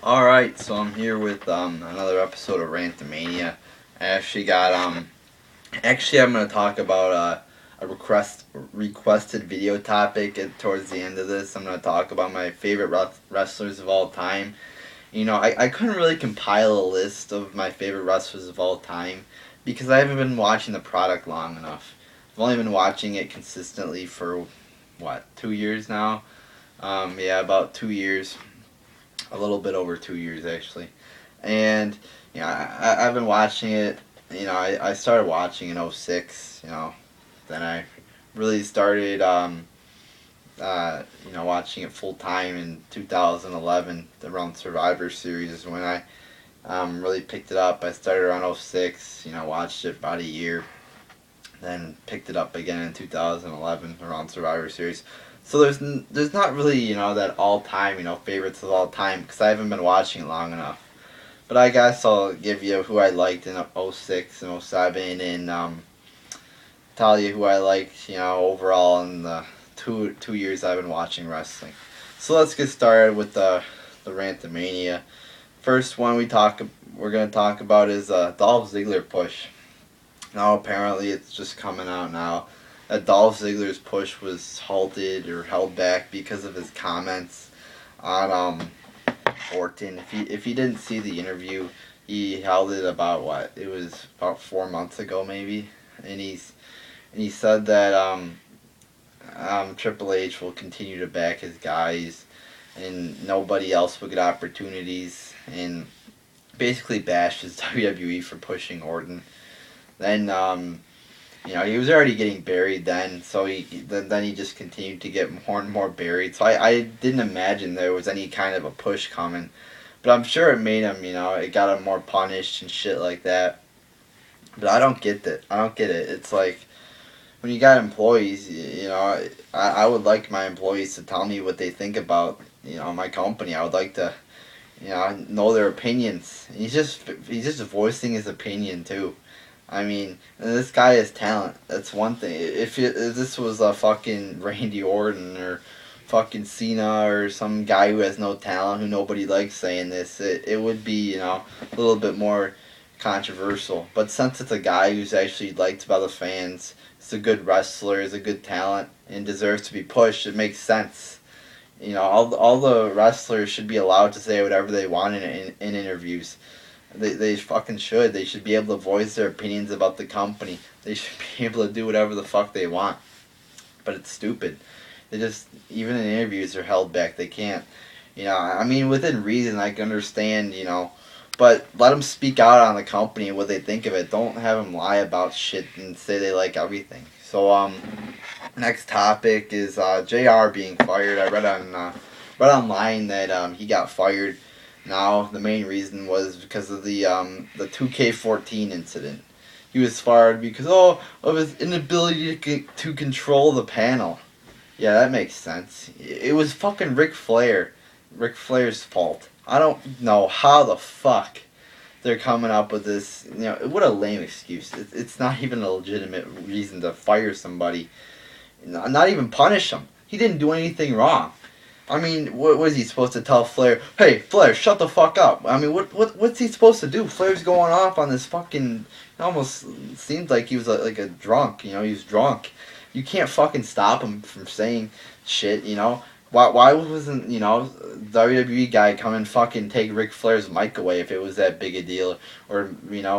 Alright, so I'm here with another episode of RANTAMANIA. I actually got I'm gonna talk about a requested video topic towards the end of this. I'm gonna talk about my favorite wrestlers of all time. I couldn't really compile a list of my favorite wrestlers of all time because I haven't been watching the product long enough. I've only been watching it consistently for 2 years now. Yeah, about 2 years, a little bit over 2 years actually. And I've been watching it. I started watching in '06. Then I really started watching it full time in 2011. Around Survivor Series is when I really picked it up. I started around '06. Watched it about a year, then picked it up again in 2011 around Survivor Series. So there's not really that all time favorites of all time because I haven't been watching it long enough. But I guess I'll give you who I liked in '06 and '07 and tell you who I liked overall in the two years I've been watching wrestling. So let's get started with the Rantamania. First one we're gonna talk about is Dolph Ziggler push. Now apparently it's just coming out now that Dolph Ziggler's push was halted or held back because of his comments on Orton. If he didn't see the interview, he held it about it was about 4 months ago maybe, and he said that Triple H will continue to back his guys, and nobody else will get opportunities, and basically bashes WWE for pushing Orton. Then he was already getting buried then, so then he just continued to get more and more buried. So I didn't imagine there was any kind of a push coming, but I'm sure it made him, it got him more punished and shit like that. But I don't get that. I don't get it. It's like when you got employees, I would like my employees to tell me what they think about my company. I would like to know their opinions. He's just voicing his opinion too. I mean, this guy has talent. That's one thing. If this was a fucking Randy Orton or fucking Cena or some guy who has no talent, who nobody likes saying this, it would be, a little bit more controversial. But since it's a guy who's actually liked by the fans, is a good wrestler, is a good talent, and deserves to be pushed, it makes sense. All the wrestlers should be allowed to say whatever they want in interviews. They fucking should. They should be able to voice their opinions about the company. They should be able to do whatever the fuck they want. But it's stupid. They just, even in interviews, are held back. They can't. I mean, within reason, I can understand, but let them speak out on the company and what they think of it. Don't have them lie about shit and say they like everything. So, next topic is JR being fired. I read online that he got fired. Now, the main reason was because of the 2K14 incident. He was fired because of his inability to control the panel. Yeah, that makes sense. It was fucking Ric Flair's fault. I don't know how the fuck they're coming up with this. What a lame excuse. It's not even a legitimate reason to fire somebody. Not even punish him. He didn't do anything wrong. I mean, what was he supposed to tell Flair? Hey, Flair, shut the fuck up. I mean, what's he supposed to do? Flair's going off on this fucking. It almost seemed like he was like a drunk. He was drunk. You can't fucking stop him from saying shit. Why wasn't WWE guy come and fucking take Ric Flair's mic away if it was that big a deal, or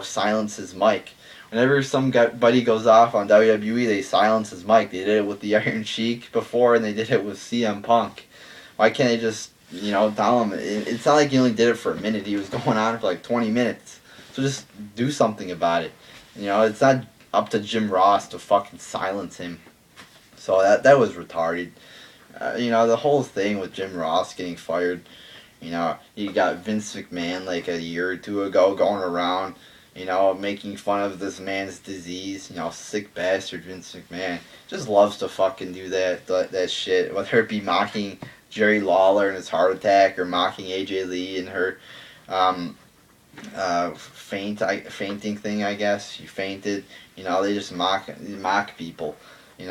silence his mic? Whenever somebody goes off on WWE, they silence his mic. They did it with the Iron Sheik before, and they did it with CM Punk. Why can't they just, tell him? It's not like he only did it for a minute. He was going on for like 20 minutes. So just do something about it. It's not up to Jim Ross to fucking silence him. So that was retarded. The whole thing with Jim Ross getting fired, you got Vince McMahon like a year or two ago going around, making fun of this man's disease. Sick bastard Vince McMahon. Just loves to fucking do that shit. Whether it be mocking Jerry Lawler and his heart attack, or mocking AJ Lee and her fainting thing, I guess. She fainted. They just mock people. He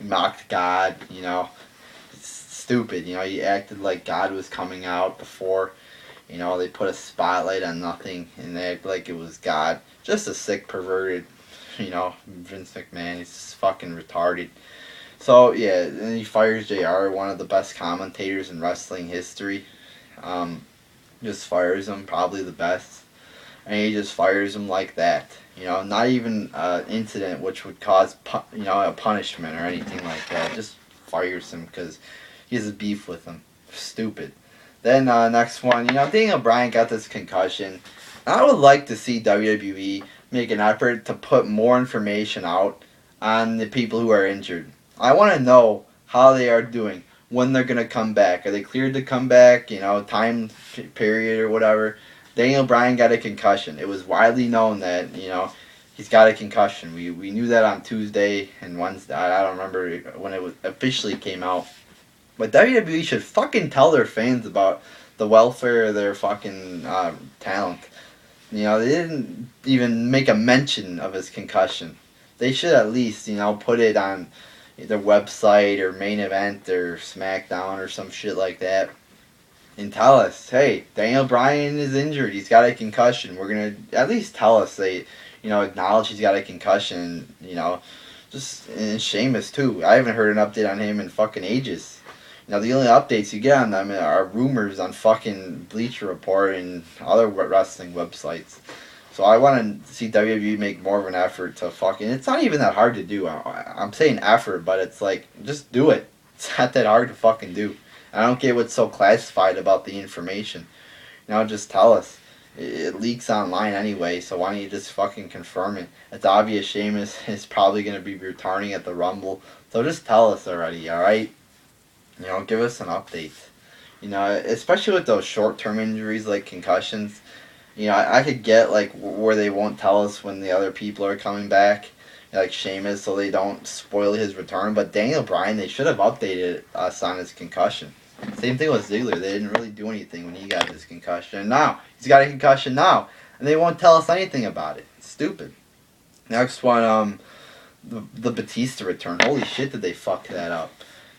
mocked God. It's stupid. He acted like God was coming out before. You know, they put a spotlight on nothing and they act like it was God. Just a sick, perverted, you know, Vince McMahon. He's just fucking retarded. So, yeah, then he fires JR, one of the best commentators in wrestling history. Just fires him, probably the best. And he just fires him like that. You know, not even an incident which would cause, you know, a punishment or anything like that. Just fires him because he has a beef with him. Stupid. Then next one, you know, Daniel Bryan got this concussion. I would like to see WWE make an effort to put more information out on the people who are injured. I want to know how they are doing, when they're going to come back. Are they cleared to come back, you know, time period or whatever. Daniel Bryan got a concussion. It was widely known that, you know, he's got a concussion. We knew that on Tuesday and Wednesday. I don't remember when it was officially came out. But WWE should fucking tell their fans about the welfare of their fucking talent. You know, they didn't even make a mention of his concussion. They should at least, you know, put it on their website or main event or SmackDown or some shit like that. And tell us, hey, Daniel Bryan is injured. He's got a concussion. We're going to at least tell us they, you know, acknowledge he's got a concussion, you know. Just, and Sheamus, too. I haven't heard an update on him in fucking ages. You know, the only updates you get on them are rumors on fucking Bleacher Report and other wrestling websites. So I want to see WWE make more of an effort to fucking... It's not even that hard to do. I'm saying effort, but it's like, just do it. It's not that hard to fucking do. I don't get what's so classified about the information. You know, just tell us. It leaks online anyway, so why don't you just fucking confirm it? It's obvious Sheamus is probably going to be returning at the Rumble, so just tell us already, alright? You know, give us an update. You know, especially with those short-term injuries like concussions. You know, I could get, like, where they won't tell us when the other people are coming back, like Sheamus, so they don't spoil his return. But Daniel Bryan, they should have updated us on his concussion. Same thing with Ziggler. They didn't really do anything when he got his concussion. And now, he's got a concussion now, and they won't tell us anything about it. It's stupid. Next one, the Batista return. Holy shit, did they fuck that up.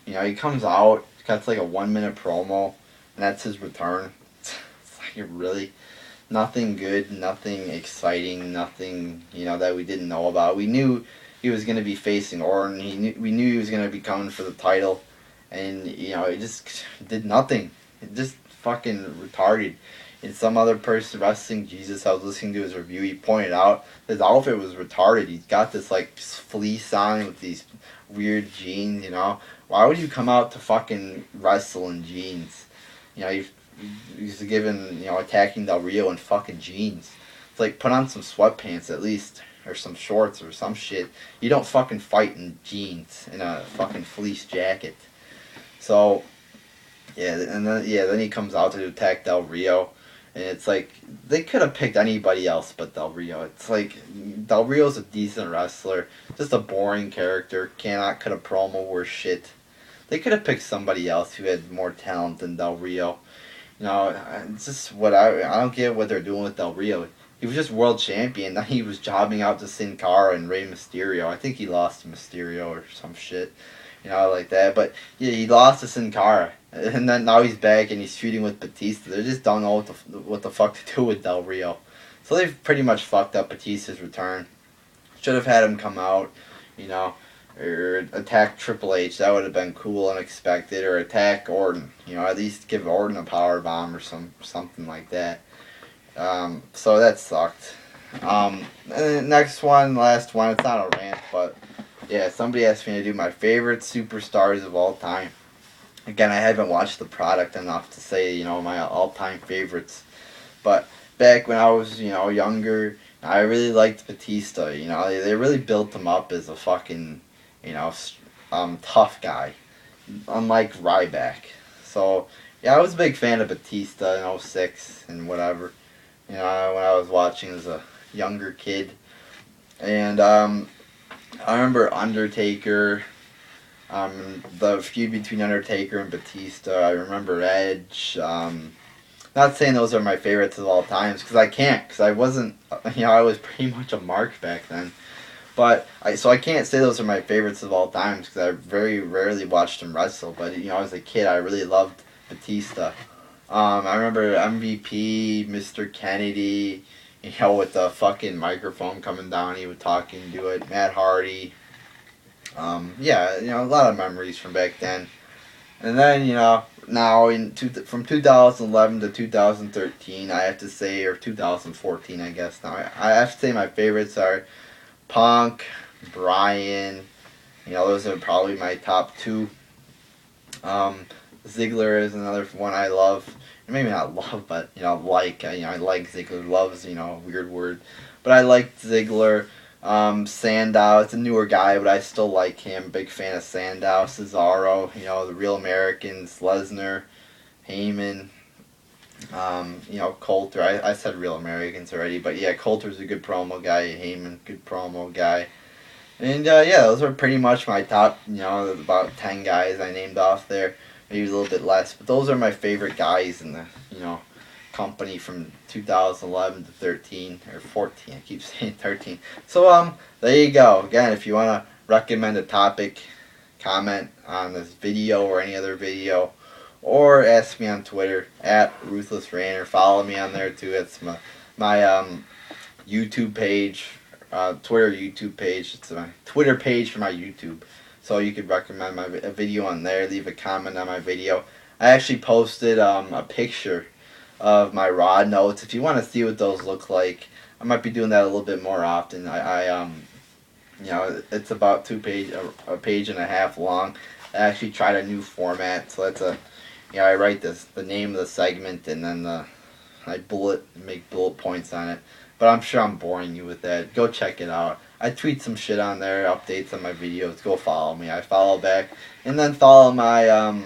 You know, he comes out, cuts like a 1-minute promo, and that's his return. It's like, really? Nothing good, nothing exciting, nothing, you know, that we didn't know about. We knew he was going to be facing Orton. We knew he was going to be coming for the title. And, you know, he just did nothing. It just fucking retarded. And some other person, Wrestling Jesus, I was listening to his review, he pointed out his outfit was retarded. He's got this, like, fleece on with these weird jeans, you know. Why would you come out to fucking wrestle in jeans? You know, he's given, you know, attacking Del Rio in fucking jeans. It's like, put on some sweatpants at least, or some shorts or some shit. You don't fucking fight in jeans in a fucking fleece jacket. So, yeah, and then he comes out to attack Del Rio, and it's like, they could have picked anybody else but Del Rio. It's like, Del Rio's a decent wrestler, just a boring character, cannot cut a promo worth shit. They could have picked somebody else who had more talent than Del Rio. You know, it's just what I don't get what they're doing with Del Rio. He was just world champion, then he was jobbing out to Sin Cara and Rey Mysterio. I think he lost to Mysterio or some shit. You know, like that. But, yeah, he lost to Sin Cara. And then now he's back and he's feuding with Batista. They just don't know what the fuck to do with Del Rio. So they've pretty much fucked up Batista's return. Should have had him come out, you know, or attack Triple H. That would have been cool and expected. Or attack Orton. You know, at least give Orton a power bomb or something like that. So that sucked. And then next one, last one. It's not a rant, but... yeah, somebody asked me to do my favorite superstars of all time. Again, I haven't watched the product enough to say, you know, my all-time favorites. But back when I was, you know, younger, I really liked Batista. You know, they really built him up as a fucking, you know, tough guy. Unlike Ryback. So, yeah, I was a big fan of Batista in 06 and whatever. You know, when I was watching as a younger kid. And, I remember Undertaker, the feud between Undertaker and Batista. I remember Edge. Not saying those are my favorites of all times, because I can't, because I wasn't, you know, I was pretty much a mark back then. But, so I can't say those are my favorites of all times, because I very rarely watched him wrestle. But, you know, as a kid, I really loved Batista. I remember MVP, Mr. Kennedy, with the fucking microphone coming down, he would talk into it. Matt Hardy. Yeah, a lot of memories from back then. And then, now from 2011 to 2013, I have to say, or 2014, I guess now, I have to say my favorites are Punk, Bryan. Those are probably my top two. Ziggler is another one I love. Maybe not love, but like. I like Ziggler. Love's a weird word, but I like Ziggler. Sandow, it's a newer guy, but I still like him. Big fan of Sandow, Cesaro. The Real Americans, Lesnar, Heyman. Coulter. I said Real Americans already, but yeah, Coulter's a good promo guy. Heyman, good promo guy. And yeah, those are pretty much my top, about 10 guys I named off there. Maybe a little bit less, but those are my favorite guys in the, company from 2011 to 13 or 14. I keep saying 13. So there you go. Again, if you want to recommend a topic, comment on this video or any other video, or ask me on Twitter at RuthlessRainer. Follow me on there too. It's my YouTube page. Twitter YouTube page. It's my Twitter page for my YouTube. So you could recommend a video on there. Leave a comment on my video. I actually posted a picture of my rod notes. If you want to see what those look like, I might be doing that a little bit more often. It's about a page and a half long. I actually tried a new format. So that's I write the name of the segment and then I make bullet points on it. But I'm sure I'm boring you with that. Go check it out. I tweet some shit on there, updates on my videos. Go follow me. I follow back. And then follow my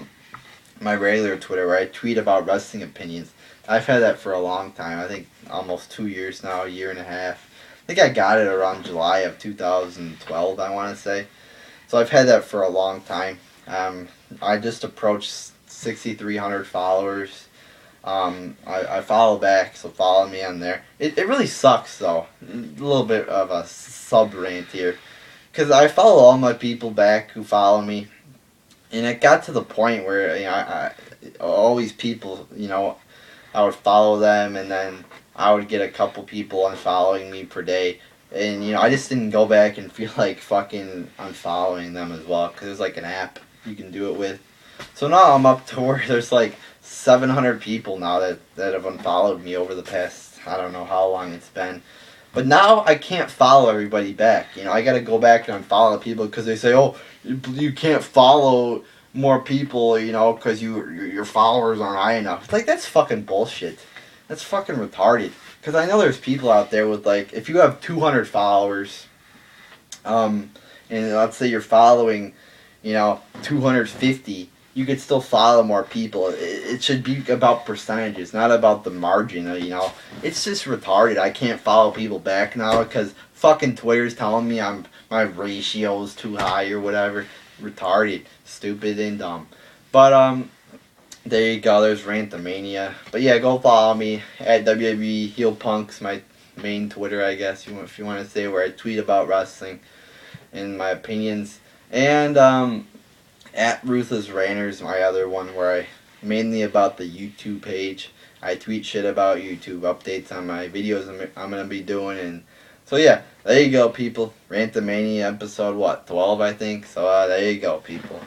my regular Twitter where I tweet about wrestling opinions. I've had that for a long time. I think almost 2 years now, a year and a half. I think I got it around July of 2012, I want to say. So I've had that for a long time. I just approached 6,300 followers. I follow back, so follow me on there. It really sucks, though. A little bit of a sub-rant here. Because I follow all my people back who follow me. And it got to the point where, all these people, I would follow them, and then I would get a couple people unfollowing me per day. And, I just didn't go back and feel like fucking unfollowing them as well. Because there's like an app you can do it with. So now I'm up to where there's like 700 people now that have unfollowed me over the past, I don't know how long it's been. But now I can't follow everybody back. I got to go back and unfollow people because they say, oh, you can't follow more people, because your followers aren't high enough. It's like, that's fucking bullshit. That's fucking retarded. Because I know there's people out there with, like, if you have 200 followers, and let's say you're following, 250, you could still follow more people. It should be about percentages, not about the margin. It's just retarded. I can't follow people back now because fucking Twitter's telling me my ratio's too high or whatever. Retarded, stupid, and dumb. But there you go. There's RANTAMANIA. But yeah, go follow me at WWE Heel Punk's my main Twitter, I guess, if you want to say, where I tweet about wrestling and my opinions. And at Ruthless Rainers, my other one, where I mainly about the YouTube page. I tweet shit about YouTube, updates on my videos I'm going to be doing. And so yeah, there you go, people. RANTAMANIA episode, 12, I think. So there you go, people.